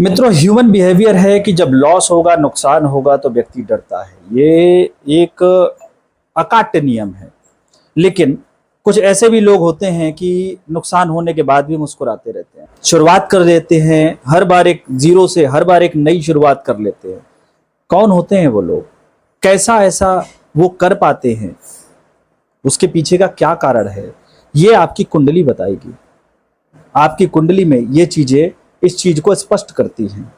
मित्रों, human behaviour है कि जब लॉस होगा, नुकसान होगा तो व्यक्ति डरता है। ये एक अकाट्य नियम है। लेकिन कुछ ऐसे भी लोग होते हैं कि नुकसान होने के बाद भी मुस्कुराते रहते हैं, शुरुआत कर देते हैं, हर बार एक जीरो से हर बार एक नई शुरुआत कर लेते हैं। कौन होते हैं वो लोग? कैसा ऐसा वो कर पाते हैं? उसके पीछे का क्या कारण है? ये आपकी कुंडली बताएगी। आपकी कुंडली में ये चीजें इस चीज को स्पष्ट करती हैं।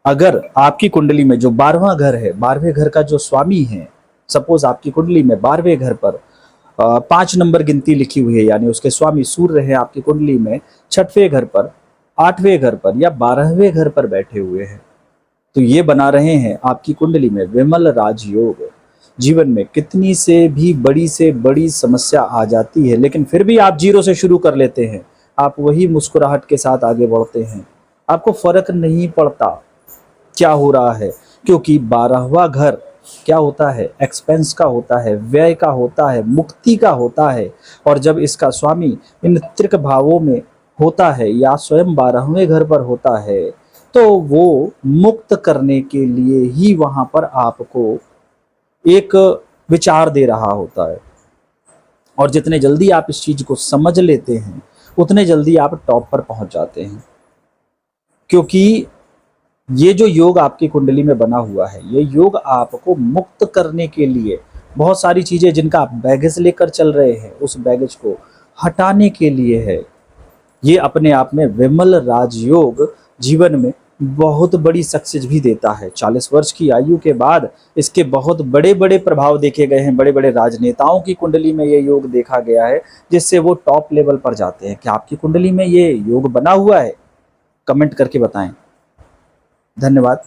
अगर आपकी कुंडली में जो 12वां घर है, 12वें घर का जो स्वामी है, सपोज आपकी कुंडली में 12वें घर पर 5 नंबर गिनती लिखी हुई है, यानी उसके स्वामी सूर्य है आपकी कुंडली में 6वें घर पर, 8वें घर पर या 12वें घर पर बैठे हुए हैं, तो ये बना रहे हैं आपकी कुंडली में विमल राजयोग। जीवन में कितनी से बड़ी समस्या आ जाती है, लेकिन फिर भी आप जीरो से शुरू कर लेते हैं। आप वही मुस्कुराहट के साथ आगे बढ़ते हैं। आपको फर्क नहीं पड़ता क्या हो रहा है, क्योंकि 12वां घर क्या होता है? एक्सपेंस का होता है, व्यय का होता है, मुक्ति का होता है। और जब इसका स्वामी इन त्रिक भावों में होता है या स्वयं 12वें घर पर होता है, तो वो मुक्त करने के लिए ही वहां पर आपको एक विचार दे रहा होता है। और जितने जल्दी आप इस चीज को समझ लेते हैं, उतने जल्दी आप टॉप पर पहुंच जाते हैं। क्योंकि ये जो योग आपकी कुंडली में बना हुआ है, ये योग आपको मुक्त करने के लिए, बहुत सारी चीजें जिनका आप बैगेज लेकर चल रहे हैं, उस बैगेज को हटाने के लिए है। ये अपने आप में विमल राजयोग जीवन में बहुत बड़ी सक्सेस भी देता है। 40 वर्ष की आयु के बाद इसके बहुत बड़े बड़े प्रभाव देखे गए हैं। बड़े बड़े राजनेताओं की कुंडली में ये योग देखा गया है, जिससे वो टॉप लेवल पर जाते हैं। क्या आपकी कुंडली में ये योग बना हुआ है? कमेंट करके बताएं। धन्यवाद।